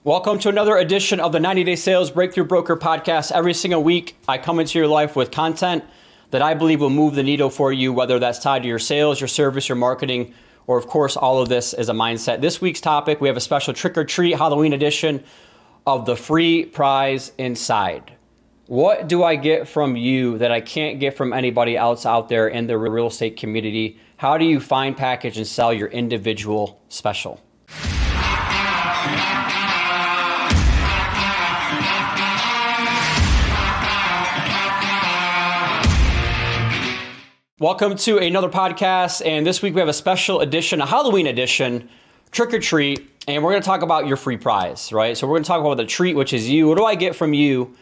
Welcome to another edition of the 90-Day Sales Breakthrough Broker Podcast. Every single week, I come into your life with content that I believe will move the needle for you, whether that's tied to your sales, your service, your marketing, or of course, all of this is a mindset. This week's topic, we have a special trick or treat Halloween edition of the free prize inside. What do I get from you that I can't get from anybody else out there in the real estate community? How do you find, package, and sell your individual special? Welcome to another podcast, and this week we have a special edition, a Halloween edition, trick or treat, and we're going to talk about your free prize, right? So we're going to talk about the treat, which is you. What do I get from you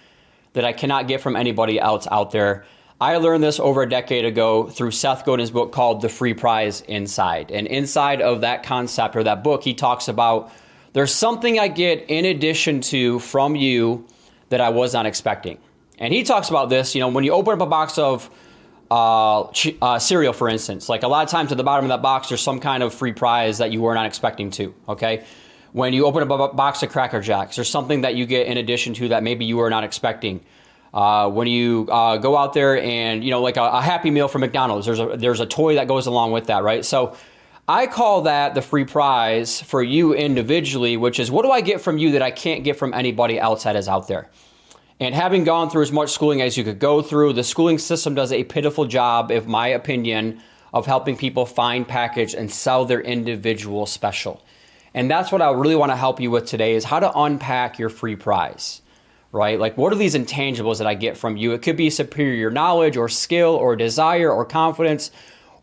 that I cannot get from anybody else out there? I learned this over a decade ago through Seth Godin's book called The Free Prize Inside. And inside of that concept or that book, he talks about there's something I get in addition to from you that I was not expecting. And he talks about this, when you open up a box of cereal, for instance, like a lot of times at the bottom of that box, there's some kind of free prize that you were not expecting to, okay? When you open up a box of Cracker Jacks, there's something that you get in addition to that maybe you were not expecting. When you go out there and, like a Happy Meal from McDonald's, there's a toy that goes along with that, right? So I call that the free prize for you individually, which is what do I get from you that I can't get from anybody else that is out there? And having gone through as much schooling as you could go through, the schooling system does a pitiful job, in my opinion, of helping people find, package, and sell their individual special. And that's what I really want to help you with today is how to unpack your free prize, right? Like what are these intangibles that I get from you? It could be superior knowledge or skill or desire or confidence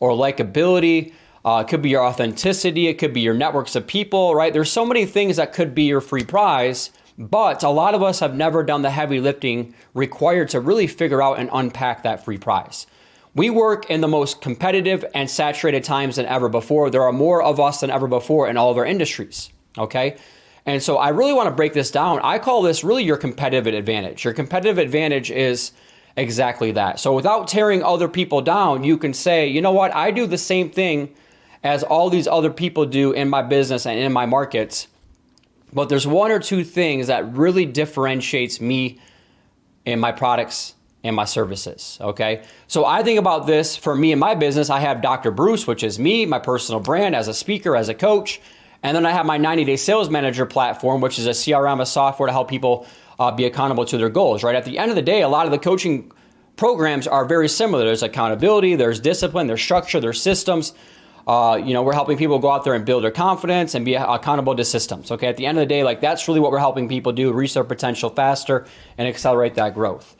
or likability. It could be your authenticity. It could be your networks of people, right? There's so many things that could be your free prize. But a lot of us have never done the heavy lifting required to really figure out and unpack that free prize. We work in the most competitive and saturated times than ever before. There are more of us than ever before in all of our industries, okay? And so I really want to break this down. I call this really your competitive advantage. Your competitive advantage is exactly that. So without tearing other people down, you can say, you know what? I do the same thing as all these other people do in my business and in my markets. But there's one or two things that really differentiates me in my products and my services, okay? So I think about this for me in my business. I have Dr. Bruce, which is me, my personal brand as a speaker, as a coach. And then I have my 90-Day Sales Manager platform, which is a CRM, a software to help people be accountable to their goals, right? At the end of the day, a lot of the coaching programs are very similar. There's accountability, there's discipline, there's structure, there's systems. We're helping people go out there and build their confidence and be accountable to systems. Okay. At the end of the day, that's really what we're helping people do, reach their potential faster and accelerate that growth.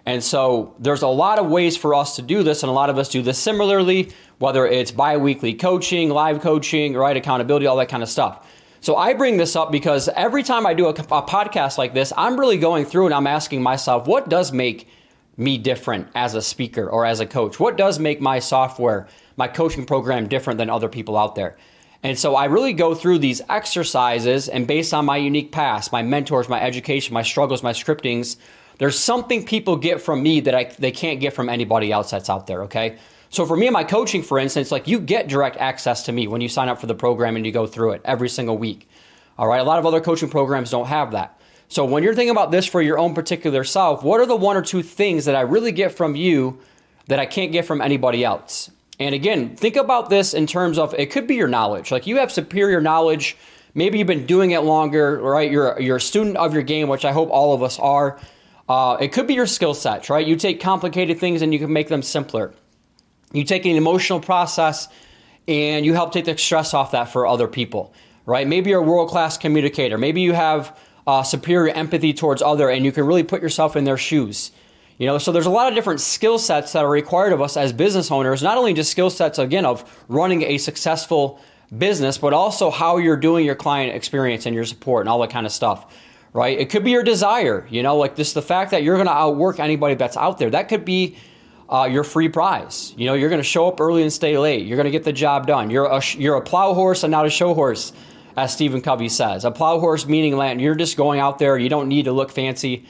And so there's a lot of ways for us to do this. And a lot of us do this similarly, whether it's bi-weekly coaching, live coaching, right? Accountability, all that kind of stuff. So I bring this up because every time I do a podcast like this, I'm really going through and I'm asking myself, what does make me different as a speaker or as a coach? What does make my software, my coaching program different than other people out there? And so I really go through these exercises and based on my unique past, my mentors, my education, my struggles, my scriptings, there's something people get from me that they can't get from anybody else that's out there, okay? So for me and my coaching, for instance, you get direct access to me when you sign up for the program and you go through it every single week, all right? A lot of other coaching programs don't have that. So when you're thinking about this for your own particular self, what are the one or two things that I really get from you that I can't get from anybody else? And again, think about this in terms of, it could be your knowledge. You have superior knowledge. Maybe you've been doing it longer, right? You're a student of your game, which I hope all of us are. It could be your skill sets, right? You take complicated things and you can make them simpler. You take an emotional process and you help take the stress off that for other people, right? Maybe you're a world-class communicator. Maybe you have superior empathy towards other, and you can really put yourself in their shoes. So there's a lot of different skill sets that are required of us as business owners, not only just skill sets, again, of running a successful business, but also how you're doing your client experience and your support and all that kind of stuff, right? It could be your desire, the fact that you're going to outwork anybody that's out there. That could be your free prize. You're going to show up early and stay late. You're going to get the job done. You're a plow horse and not a show horse, as Stephen Covey says. A plow horse meaning land. You're just going out there. You don't need to look fancy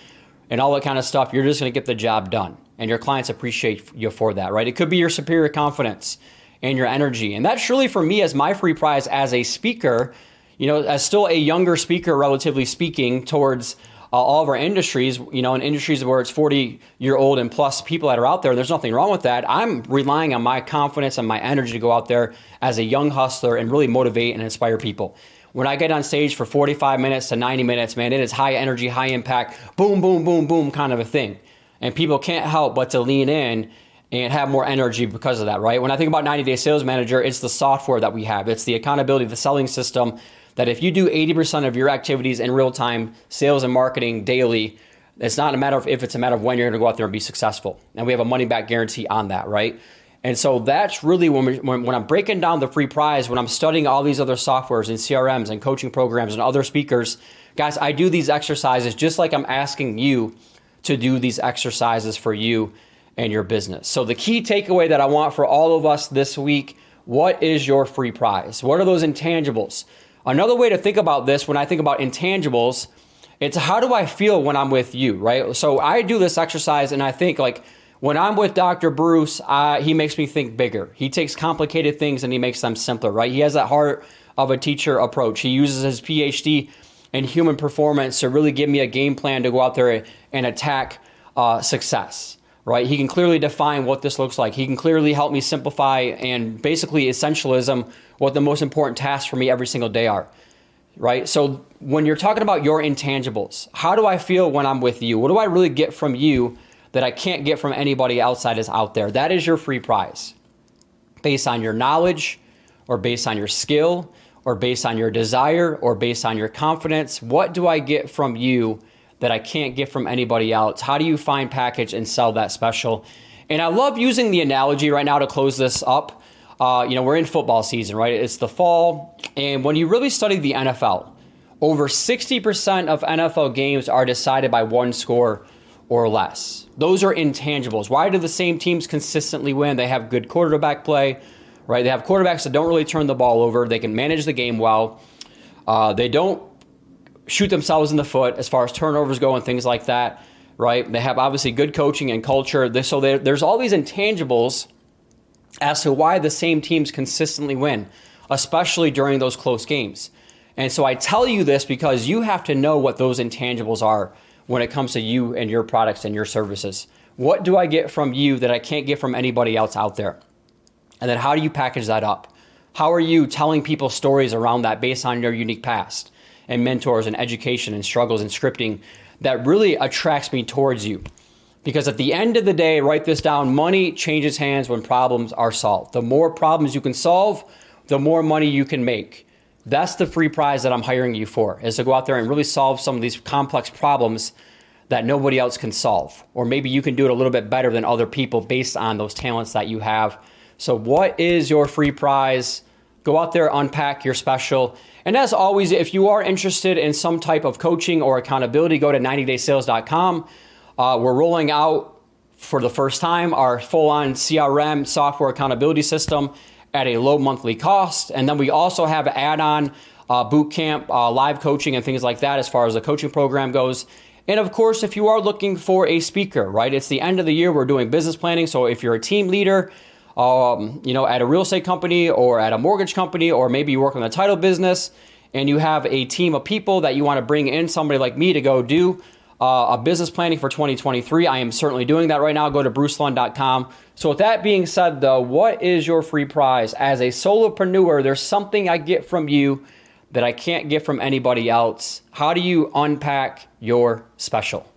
and all that kind of stuff. You're just going to get the job done. And your clients appreciate you for that, right? It could be your superior confidence and your energy. And that's really for me as my free prize as a speaker. as still a younger speaker, relatively speaking, towards all of our industries, in industries where it's 40-year-old and plus people that are out there, there's nothing wrong with that. I'm relying on my confidence and my energy to go out there as a young hustler and really motivate and inspire people. When I get on stage for 45 minutes to 90 minutes, man, it is high energy, high impact, boom, boom, boom, boom kind of a thing. And people can't help but to lean in and have more energy because of that, right? When I think about 90-Day Sales Manager, it's the software that we have. It's the accountability, the selling system that if you do 80% of your activities in real time, sales and marketing daily, it's not a matter of if, it's a matter of when you're going to go out there and be successful. And we have a money back guarantee on that, right? And so that's really when I'm breaking down the free prize, when I'm studying all these other softwares and CRMs and coaching programs and other speakers, guys, I do these exercises just like I'm asking you to do these exercises for you and your business. So the key takeaway that I want for all of us this week, what is your free prize? What are those intangibles? Another way to think about this, when I think about intangibles, it's how do I feel when I'm with you, right? So I do this exercise and I think like when I'm with Dr. Bruce, he makes me think bigger. He takes complicated things and he makes them simpler, right? He has that heart of a teacher approach. He uses his PhD in human performance to really give me a game plan to go out there and attack success, right? He can clearly define what this looks like. He can clearly help me simplify and basically essentialism what the most important tasks for me every single day are, right? So when you're talking about your intangibles, how do I feel when I'm with you? What do I really get from you that I can't get from anybody outside is out there? That is your free prize. Based on your knowledge or based on your skill or based on your desire or based on your confidence, what do I get from you that I can't get from anybody else? How do you find, package, and sell that special? And I love using the analogy right now to close this up. We're in football season, right? It's the fall. And when you really study the NFL, over 60% of NFL games are decided by one score or less. Those are intangibles. Why do the same teams consistently win? They have good quarterback play, right? They have quarterbacks that don't really turn the ball over. They can manage the game well. They don't shoot themselves in the foot as far as turnovers go and things like that, right? They have obviously good coaching and culture. So there's all these intangibles as to why the same teams consistently win, especially during those close games. And so I tell you this because you have to know what those intangibles are when it comes to you and your products and your services. What do I get from you that I can't get from anybody else out there? And then how do you package that up? How are you telling people stories around that based on your unique past and mentors and education and struggles and scripting that really attracts me towards you? Because at the end of the day, write this down, money changes hands when problems are solved. The more problems you can solve, the more money you can make. That's the free prize that I'm hiring you for, is to go out there and really solve some of these complex problems that nobody else can solve. Or maybe you can do it a little bit better than other people based on those talents that you have. So what is your free prize? Go out there, unpack your special. And as always, if you are interested in some type of coaching or accountability, go to 90daysales.com. We're rolling out for the first time our full-on CRM software accountability system at a low monthly cost. And then we also have add-on boot camp, live coaching and things like that as far as the coaching program goes. And of course, if you are looking for a speaker, right, it's the end of the year, we're doing business planning. So if you're a team leader, at a real estate company or at a mortgage company, or maybe you work in the title business and you have a team of people that you want to bring in somebody like me to go do a business planning for 2023. I am certainly doing that right now. Go to brucelund.com. So with that being said, though, what is your free prize? As a solopreneur, there's something I get from you that I can't get from anybody else. How do you unpack your special?